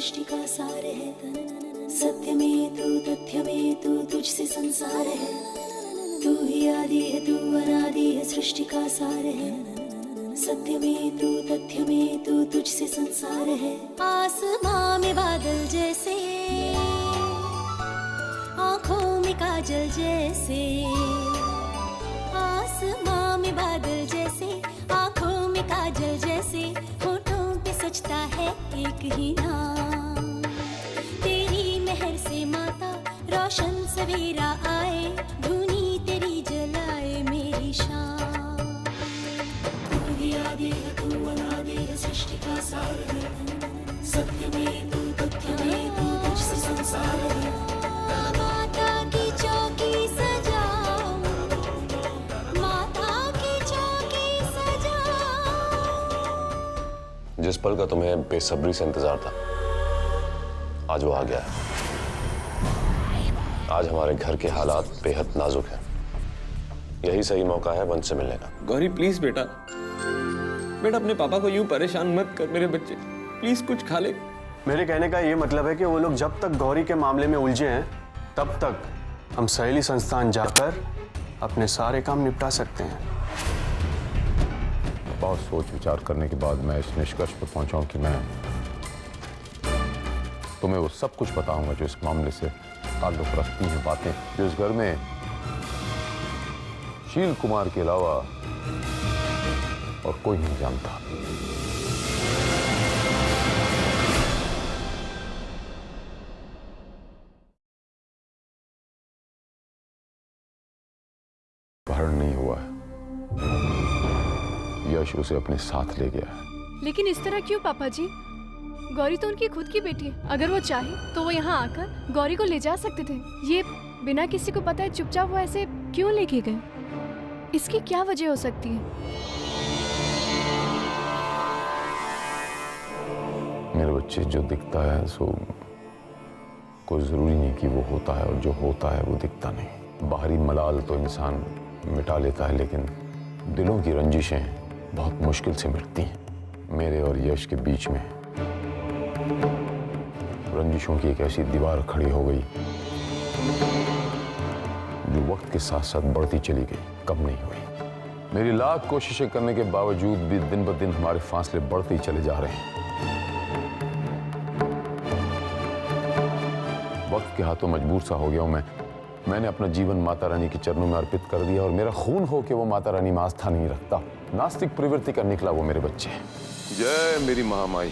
सृष्टि का सार है। सत्य में तू, तथ्य में तू, तुझसे संसार है। तू ही आदि है, तू अनादि है, सृष्टि का सार है। सत्य में तू, तथ्य में तू, तुझसे संसार है। आसमां में बादल जैसे, आंखों में काजल जैसे। आसमां में बादल जैसे, आंखों में काजल जैसे। होठों पे सजता है एक ही नाम। तेरी मेहर से माता रोशन सवेरा आए। धुनी तेरी जलाए मेरी शाम। तू ही आदि है, तू अनादि है, सृष्टि का सार है। सत्य में तू, तथ्य में तू, तुझसे संसार है। माता की चौकी सजाऊं, माता की चौकी सजाऊं। जिस पल का तुम्हें बेसब्री से इंतजार था, आज वो आ गया है। आज हमारे घर के हालात बेहद नाजुक हैं। यही सही मौका है वंश से मिलने का। गौरी प्लीज बेटा, बेटा अपने पापा को यूं परेशान मत कर मेरे बच्चे, प्लीज कुछ खा ले। मेरे कहने का ये मतलब है कि वो लोग जब तक गौरी के मामले में उलझे हैं, तब तक हम सहेली संस्थान जाकर अपने सारे काम निपटा सकते हैं। बहुत सोच विचार करने के बाद मैं इस निष्कर्ष पर पहुंचा हूं कि मैं तुम्हें वो सब कुछ बताऊंगा जो इस मामले से ताल्लुक रखती हैं, बातें जो इस घर में शील कुमार के अलावा और कोई नहीं जानता। अपहरण नहीं हुआ है, यश उसे अपने साथ ले गया है। लेकिन इस तरह क्यों पापा जी? गौरी तो उनकी खुद की बेटी है। अगर वो चाहे तो वो यहाँ आकर गौरी को ले जा सकते थे। ये बिना किसी को पता है चुपचाप वो ऐसे क्यों लेके गए? इसकी क्या वजह हो सकती है? मेरे बच्चे, जो दिखता है सो कोई जरूरी नहीं कि वो होता है, और जो होता है वो दिखता नहीं। बाहरी मलाल तो इंसान मिटा लेता है, लेकिन दिलों की रंजिशें बहुत मुश्किल से मिटती हैं। मेरे और यश के बीच में रंजिशों की एक ऐसी दीवार खड़ी हो गई जो वक्त के साथ साथ बढ़ती चली गई, कम नहीं हुई। मेरी लाख कोशिशें करने के बावजूद भी दिन ब दिन हमारे फासले बढ़ते ही चले जा रहे हैं। वक्त के हाथों मजबूर सा हो गया हूं मैं। मैंने अपना जीवन माता रानी के चरणों में अर्पित कर दिया, और मेरा खून हो कि वो माता रानी में आस्था नहीं रखता। नास्तिक प्रवृत्ति का निकला वो मेरे बच्चे। जय मेरी महामाई।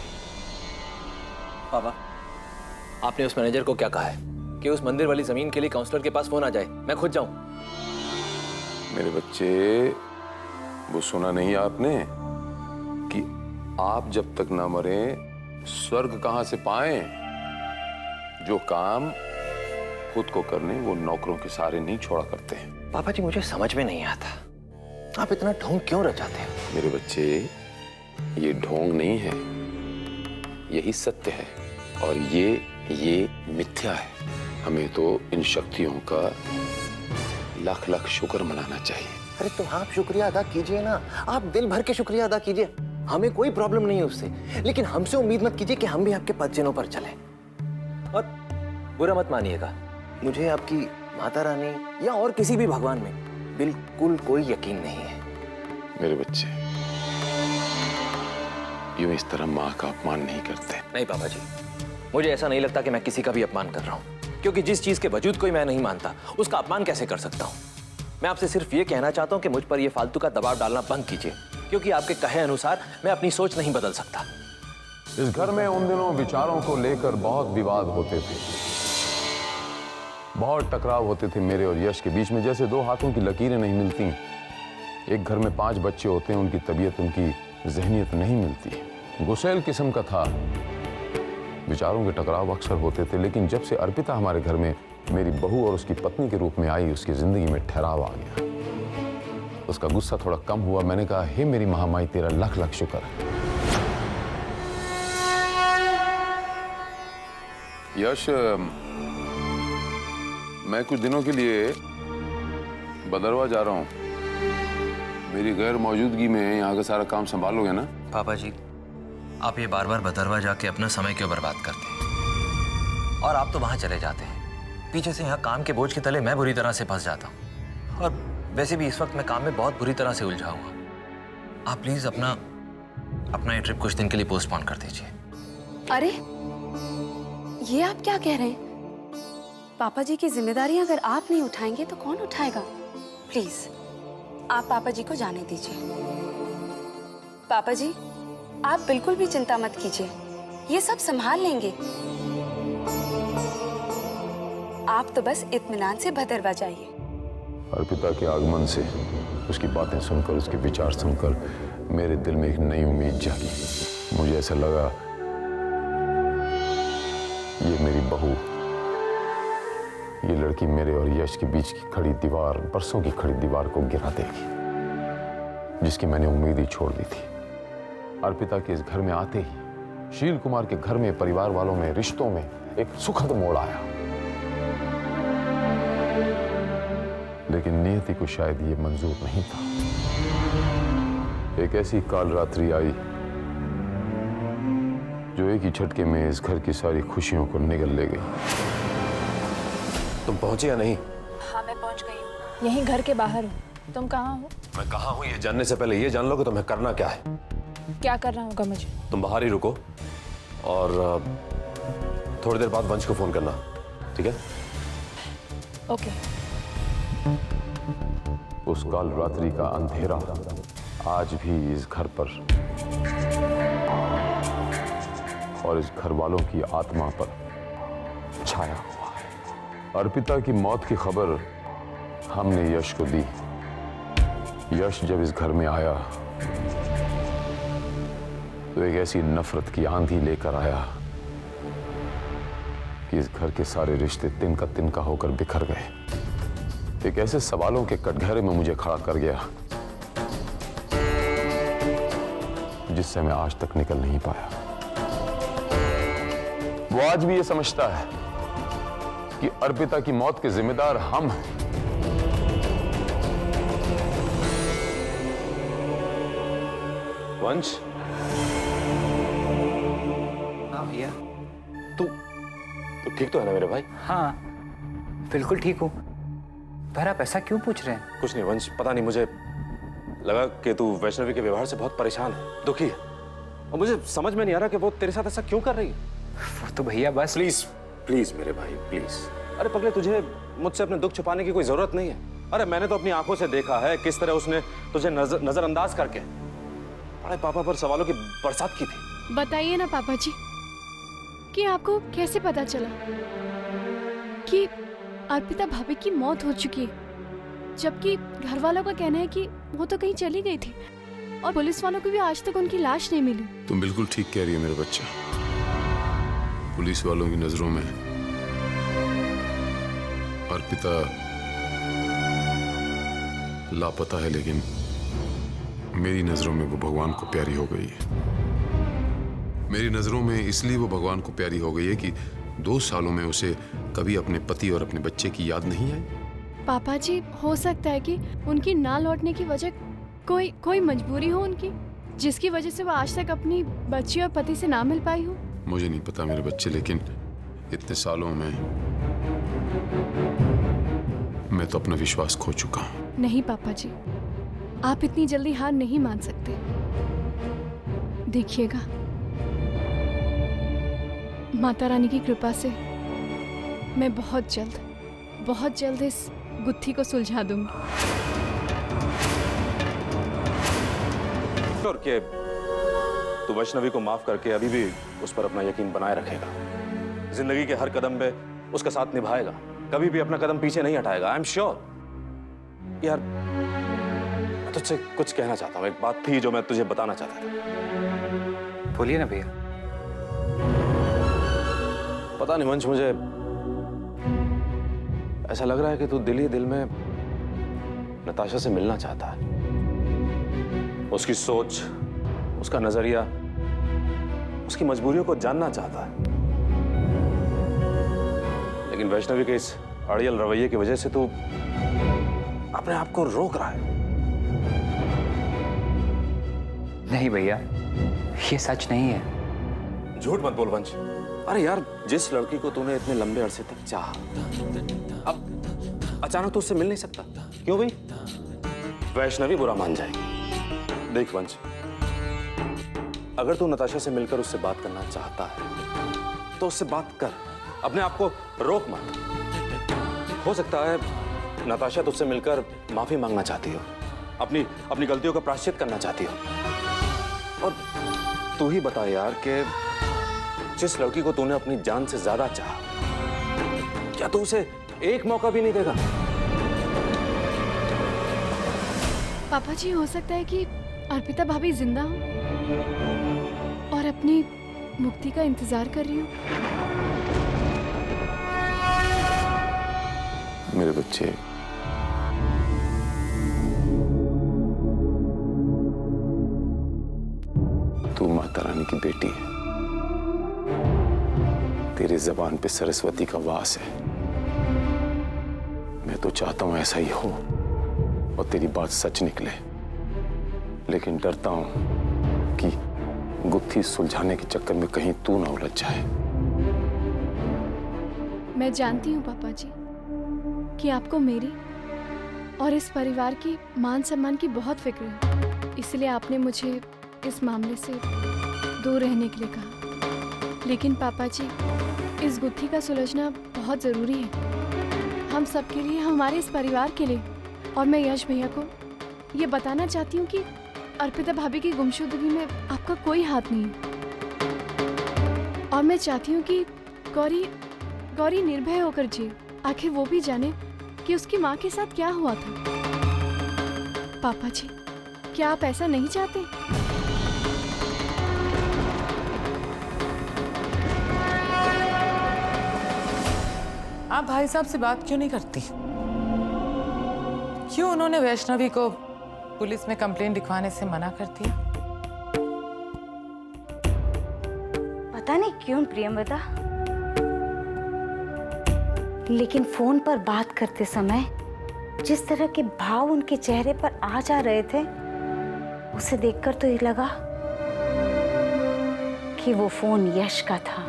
पापा, आपने उस मैनेजर को क्या कहा है कि उस मंदिर वाली जमीन के लिए काउंसलर के पास फोन आ जाए, मैं खुद जाऊं? मेरे बच्चे, वो सुना नहीं आपने कि आप जब तक ना मरे स्वर्ग कहां से पाएं? जो काम खुद को करने वो नौकरों के सहारे नहीं छोड़ा करते हैं। पापा जी, मुझे समझ में नहीं आता, आप इतना ढोंग क्यों रचाते हो? मेरे बच्चे, ये ढोंग नहीं है, यही सत्य है, और ये मिथ्या है। हमें तो इन शक्तियों का लाख लाख शुक्र मनाना चाहिए। अरे तो आप शुक्रिया अदा कीजिए ना, आप दिल भर के शुक्रिया अदा कीजिए, हमें कोई प्रॉब्लम नहीं है उससे। लेकिन हमसे उम्मीद मत कीजिए कि हम भी आपके पद चिन्हों पर चलें। और बुरा मत मानिएगा, मुझे आपकी माता रानी या और किसी भी भगवान में बिल्कुल कोई यकीन नहीं है। मेरे बच्चे, यूं इस तरह माँ का अपमान नहीं करते। नहीं पापा जी, मुझे ऐसा नहीं लगता कि मैं किसी का भी अपमान कर रहा हूं, क्योंकि जिस चीज के वजूद को ही मैं नहीं मानता उसका अपमान कैसे कर सकता हूं। मैं आपसे सिर्फ ये कहना चाहता हूं कि मुझ पर यह फालतू का दबाव डालना बंद कीजिए, क्योंकि आपके कहे अनुसार मैं अपनी सोच नहीं बदल सकता। इस घर में उन दिनों विचारों को लेकर बहुत विवाद होते थे, बहुत टकराव होते थे मेरे और यश के बीच में, जैसे दो हाथों की लकीरें नहीं मिलती। एक घर में 5 बच्चे होते हैं, उनकी तबीयत, उनकी जहनियत नहीं मिलती। गुस्सैल किस्म का था, विचारों के टकराव अक्सर होते थे। लेकिन जब से अर्पिता हमारे घर में मेरी बहू और उसकी पत्नी के रूप में आई, उसकी जिंदगी में ठहराव आ गया। उसका गुस्सा थोड़ा कम हुआ। मैंने कहा, हे मेरी महामाई, तेरा लाख लाख शुक्र है। यश, मैं कुछ दिनों के लिए बदरवा जा रहा हूँ। मेरी गैर मौजूदगी में यहाँ का सारा काम संभालोगे ना? पापा जी, आप ये बार बार भदरवा जाके अपना समय क्यों बर्बाद करते हैं? और आप तो वहां चले जाते हैं, पीछे से यहाँ काम के बोझ के तले मैं बुरी तरह से फंस जाता हूँ। और वैसे भी इस वक्त मैं काम में बहुत बुरी तरह से उलझा हुआ। आप प्लीज अपना ये ट्रिप कुछ दिन के लिए पोस्टपोन कर दीजिए। अरे ये आप क्या कह रहे हैं? पापा जी की जिम्मेदारी अगर आप नहीं उठाएंगे तो कौन उठाएगा? प्लीज आप पापा जी को जाने दीजिए। पापा जी आप बिल्कुल भी चिंता मत कीजिए, ये सब संभाल लेंगे। आप तो बस इत्मीनान से भदरवा जाइए। अर्पिता के आगमन से, उसकी बातें सुनकर, उसके विचार सुनकर मेरे दिल में एक नई उम्मीद जागी। मुझे ऐसा लगा ये मेरी बहू, ये लड़की मेरे और यश के बीच की खड़ी दीवार, बरसों की खड़ी दीवार को गिरा देगी, जिसकी मैंने उम्मीद ही छोड़ दी थी। अर्पिता के इस घर में आते ही शील कुमार के घर में, परिवार वालों में, रिश्तों में एक सुखद मोड़ आया। लेकिन नियति को शायद ये मंजूर नहीं था। एक ऐसी काल रात्रि आई जो एक ही झटके में इस घर की सारी खुशियों को निगल ले गई। तुम पहुंचे या नहीं? हाँ मैं पहुंच गई हूँ। यहीं घर के बाहर हूँ। तुम कहाँ हो? मैं कहाँ हूँ ये जानने से पहले ये जान लो कि तुम्हें करना क्या है। क्या करना होगा मुझे? तुम बाहर ही रुको और थोड़ी देर बाद वंश को फोन करना, ठीक है? ओके। उस काल रात्रि का अंधेरा आज भी इस घर पर और इस घर वालों की आत्मा पर छाया हुआ है। अर्पिता की मौत की खबर हमने यश को दी। यश जब इस घर में आया तो एक ऐसी नफरत की आंधी लेकर आया कि इस घर के सारे रिश्ते तिनका तिनका होकर बिखर गए। एक ऐसे सवालों के कटघरे में मुझे खड़ा कर गया जिससे मैं आज तक निकल नहीं पाया। वो आज भी ये समझता है कि अर्पिता की मौत के जिम्मेदार हम हैं। वंश, हाँ भैया। तू ठीक तो है ना मेरे भाई? हाँ बिल्कुल ठीक हूँ। पर आप ऐसा क्यों पूछ रहे हैं? कुछ नहीं वंश, पता नहीं, मुझे लगा कि तू वैष्णवी के व्यवहार से बहुत परेशान है, दुखी है, और मुझे समझ में नहीं आ रहा कि वो तेरे साथ ऐसा क्यों कर रही है। वो तो भैया बस। प्लीज प्लीज मेरे भाई प्लीज। अरे पगले, तुझे मुझसे अपने दुख छुपाने की कोई जरूरत नहीं है। अरे मैंने तो अपनी आंखों से देखा है किस तरह उसने तुझे नजरअंदाज करके बड़े पापा पर सवालों की बरसात की थी। बताइए ना पापा जी कि आपको कैसे पता चला कि अर्पिता भाभी की मौत हो चुकी है, जबकि घर वालों का कहना है कि वो तो कहीं चली गई थी और पुलिस वालों को भी आज तक उनकी लाश नहीं मिली। तुम बिल्कुल ठीक कह रही हो मेरे बच्चा। पुलिस वालों की नजरों में अर्पिता लापता है, लेकिन मेरी नजरों में वो भगवान को प्यारी हो गई है। मेरी नजरों में इसलिए वो भगवान को प्यारी हो गई है कि 2 सालों में उसे कभी अपने पति और अपने बच्चे की याद नहीं आई। पापा जी हो सकता है कि उनकी ना लौटने की वजह कोई मजबूरी हो उनकी, जिसकी वजह से वो आज तक अपनी बच्ची और पति से ना मिल पाई हो। मुझे नहीं पता मेरे बच्चे, लेकिन इतने सालों में मैं तो अपना विश्वास खो चुका हूँ। नहीं पापा जी, आप इतनी जल्दी हार नहीं मान सकते। देखिएगा, माता रानी की कृपा से मैं बहुत जल्द इस गुत्थी को सुलझा दूंगी। और कि तू वैष्णवी को माफ करके अभी भी उस पर अपना यकीन बनाए रखेगा, जिंदगी के हर कदम पे उसका साथ निभाएगा, कभी भी अपना कदम पीछे नहीं हटाएगा। I am sure. यार मैं तुझसे कुछ कहना चाहता हूँ, एक बात थी जो मैं तुझे बताना चाहता था। बोलिए ना भैया। पता नहीं वंश, मुझे ऐसा लग रहा है कि तू दिल ही दिल में नताशा से मिलना चाहता है। उसकी सोच, उसका नजरिया, उसकी मजबूरियों को जानना चाहता है। लेकिन वैष्णवी के इस अड़ियल रवैये की वजह से तू अपने आप को रोक रहा है। नहीं भैया, ये सच नहीं है। झूठ मत बोल वंश। अरे यार, जिस लड़की को तूने इतने लंबे अरसे तक चाहा, अब अचानक तो उससे मिल नहीं सकता। क्यों भाई? वैष्णवी बुरा मान जाएगी। देख वंश, अगर तू नताशा से मिलकर उससे बात करना चाहता है तो उससे बात कर, अपने आप को रोक मत। हो सकता है नताशा तुझसे मिलकर माफी मांगना चाहती हो, अपनी गलतियों का प्रायश्चित करना चाहती हो। और तू ही बता यार कि जिस लड़की को तूने अपनी जान से ज्यादा चाहा, क्या तू उसे एक मौका भी नहीं देगा? पापा जी, हो सकता है कि अर्पिता भाभी जिंदा हो और अपनी मुक्ति का इंतजार कर रही हो। मेरे बच्चे, तू माता रानी की बेटी है। तेरी जबान पे सरस्वती का वास है। मैं तो चाहता हूं ऐसा ही हो और तेरी बात सच निकले, लेकिन डरता हूं कि गुत्थी सुलझाने के चक्कर में कहीं तू ना उलझ जाए। मैं जानती हूँ पापा जी कि आपको मेरी और इस परिवार की मान सम्मान की बहुत फिक्र है, इसलिए आपने मुझे इस मामले से दूर रहने के लिए कहा। लेकिन पापा जी, इस गुत्थी का सुलझना बहुत ज़रूरी है, हम सबके लिए, हमारे इस परिवार के लिए। और मैं यश भैया को ये बताना चाहती हूँ कि अर्पिता भाभी की गुमशुदगी में आपका कोई हाथ नहीं है। और मैं चाहती हूँ कि गौरी निर्भय होकर जिए, आखिर वो भी जाने कि उसकी माँ के साथ क्या हुआ था। पापा जी, क्या आप ऐसा नहीं चाहते? आप भाई साहब से बात क्यों नहीं करती? क्यों उन्होंने वैष्णवी को पुलिस में कंप्लेंट लिखवाने से मना कर दिया? पता नहीं क्यों प्रियंवदा, लेकिन फोन पर बात करते समय जिस तरह के भाव उनके चेहरे पर आ जा रहे थे, उसे देखकर तो ये लगा कि वो फोन यश का था।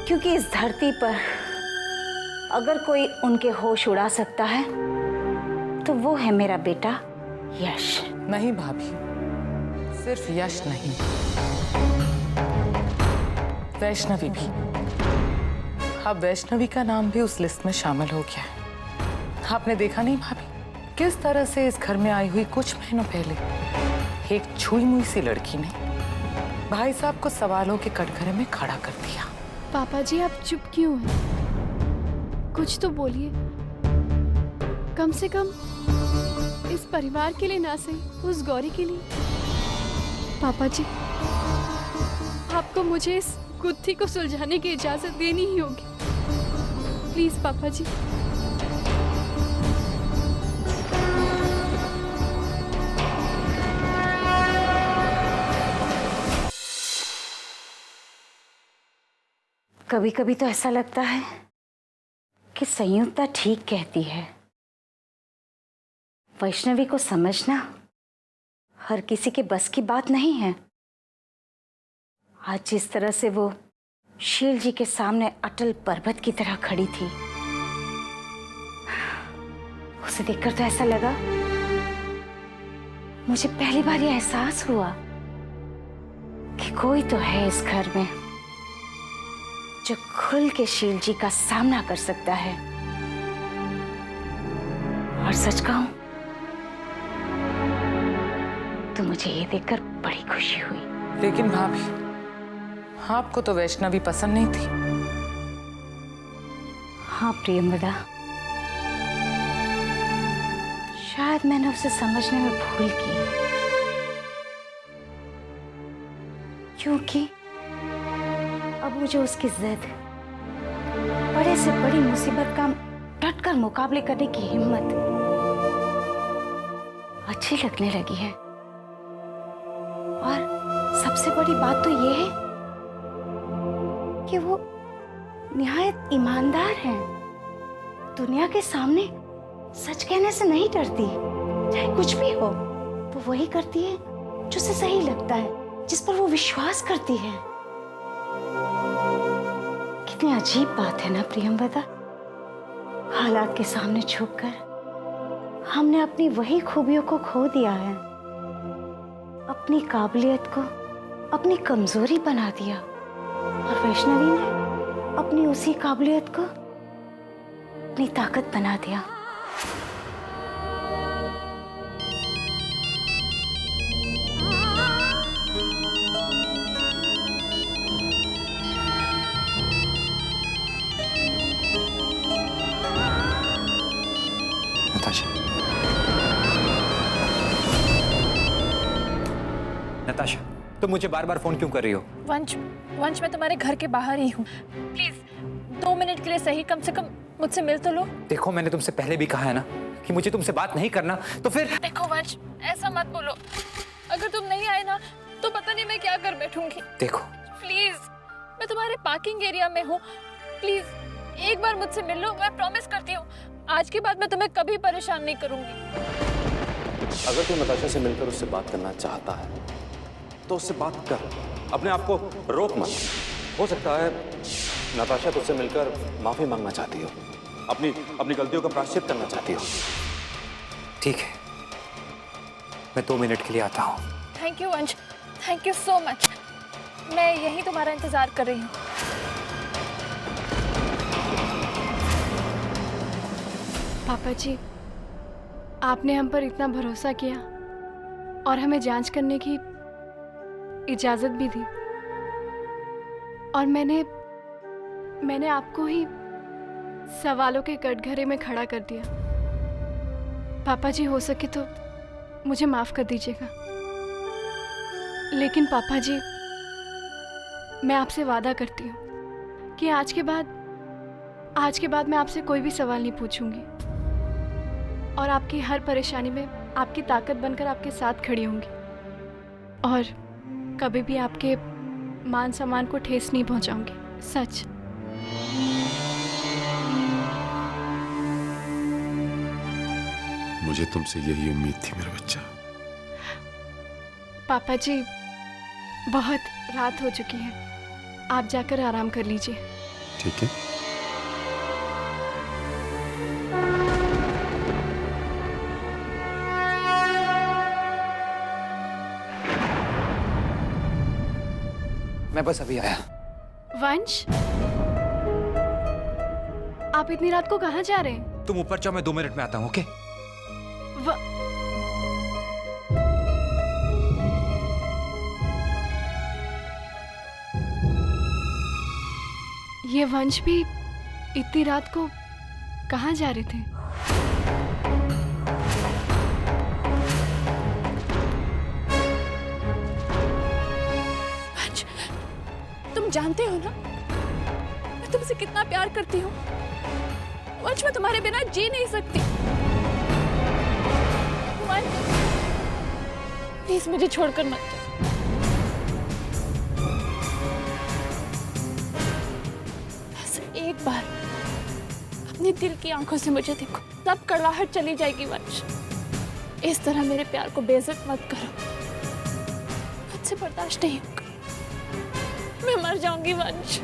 क्योंकि इस धरती पर अगर कोई उनके होश उड़ा सकता है तो वो है मेरा बेटा यश। नहीं भाभी, सिर्फ यश नहीं, वैष्णवी भी। अब वैष्णवी का नाम भी उस लिस्ट में शामिल हो गया है। आपने देखा नहीं भाभी, किस तरह से इस घर में आई हुई कुछ महीनों पहले एक छुई मुई सी लड़की ने भाई साहब को सवालों के कटघरे में खड़ा कर दिया। पापा जी, आप चुप क्यों हैं? कुछ तो बोलिए, कम से कम इस परिवार के लिए ना सही, उस गौरी के लिए। पापा जी, आपको मुझे इस गुत्थी को सुलझाने की इजाजत देनी ही होगी। प्लीज पापा जी। कभी कभी तो ऐसा लगता है कि संयुक्ता ठीक कहती है। वैष्णवी को समझना हर किसी के बस की बात नहीं है। आज जिस तरह से वो शील जी के सामने अटल पर्वत की तरह खड़ी थी, उसे देखकर तो ऐसा लगा, मुझे पहली बार ये एहसास हुआ कि कोई तो है इस घर में जो खुल के शील जी का सामना कर सकता है। और सच कहूं तो मुझे ये देखकर बड़ी खुशी हुई। लेकिन भाभी, आपको तो वैष्णवी पसंद नहीं थी। हाँ प्रियंवदा, शायद मैंने उसे समझने में भूल की, क्योंकि अब मुझे उसकी जिद, बड़े से बड़ी मुसीबत का डटकर मुकाबले करने की हिम्मत अच्छी लगने लगी है। और सबसे बड़ी बात तो ये है कि वो निहायत ईमानदार हैं। दुनिया के सामने सच कहने से नहीं डरती, चाहे कुछ भी हो। वो वही करती है जो उसे सही लगता है, जिस पर वो विश्वास करती है। कितनी अजीब बात है ना प्रियंवदा, हालात के सामने झुककर हमने अपनी वही खूबियों को खो दिया है, अपनी काबिलियत को अपनी कमजोरी बना दिया, और वैष्णवी ने अपनी उसी काबिलियत को अपनी ताकत बना दिया। नताशा, तुम मुझे बार बार फोन क्यों कर रही हो? वंश, मैं तुम्हारे घर के बाहर ही हूँ। प्लीज 2 मिनट के लिए सही कम से कम मुझसे मिल तो लो। देखो, मैंने तुमसे पहले भी कहा है ना कि मुझे तुमसे बात नहीं करना, तो फिर देखो वंश, ऐसा मत बोलो। अगर तुम नहीं आए ना तो पता नहीं मैं क्या कर बैठूंगी। देखो प्लीज, मैं तुम्हारे पार्किंग एरिया में हूँ, प्लीज एक बार मुझसे मिल लो। मैं प्रॉमिस करती हूँ आज के बाद मैं तुम्हें कभी परेशान नहीं करूंगी। अगर तू नताशा से मिलकर उससे बात करना चाहता है तो उससे बात कर, अपने आप को रोक मत। हो सकता है नताशा तुझसे मिलकर माफी मांगना चाहती हो, अपनी गलतियों का प्रायश्चित करना चाहती हो। ठीक है, मैं 2 मिनट के लिए आता हूँ। थैंक यू वंश, थैंक यू सो मच। मैं यहीं तुम्हारा इंतजार कर रही हूँ। पापा जी, आपने हम पर इतना भरोसा किया और हमें जांच करने की इजाजत भी दी, और मैंने आपको ही सवालों के कटघरे में खड़ा कर दिया। पापा जी, हो सके तो मुझे माफ कर दीजिएगा। लेकिन पापा जी, मैं आपसे वादा करती हूँ कि आज के बाद मैं आपसे कोई भी सवाल नहीं पूछूंगी, और आपकी हर परेशानी में आपकी ताकत बनकर आपके साथ खड़ी होंगी, और कभी भी आपके मान सम्मान को ठेस नहीं पहुंचाऊंगी। सच। मुझे तुमसे यही उम्मीद थी मेरा बच्चा। पापा जी, बहुत रात हो चुकी है, आप जाकर आराम कर लीजिए। ठीक है। मैं बस अभी आया। वंश, आप इतनी रात को कहाँ जा रहे हैं? तुम ऊपर जाओ, मैं 2 मिनट में आता हूँ। ओके? ये वंश भी इतनी रात को कहाँ जा रहे थे? वंश, तुम जानते हो ना मैं तुमसे कितना प्यार करती हूँ। वंश, मैं तुम्हारे बिना जी नहीं सकती। वंश, प्लीज मुझे छोड़कर मत जाओ। एक बार अपने दिल की आंखों से मुझे देखो, तब कड़वाहट चली जाएगी। वंश, इस तरह मेरे प्यार को बेइज्जत मत करो, मुझसे बर्दाश्त नहीं होगा, मैं मर जाऊंगी। वंश।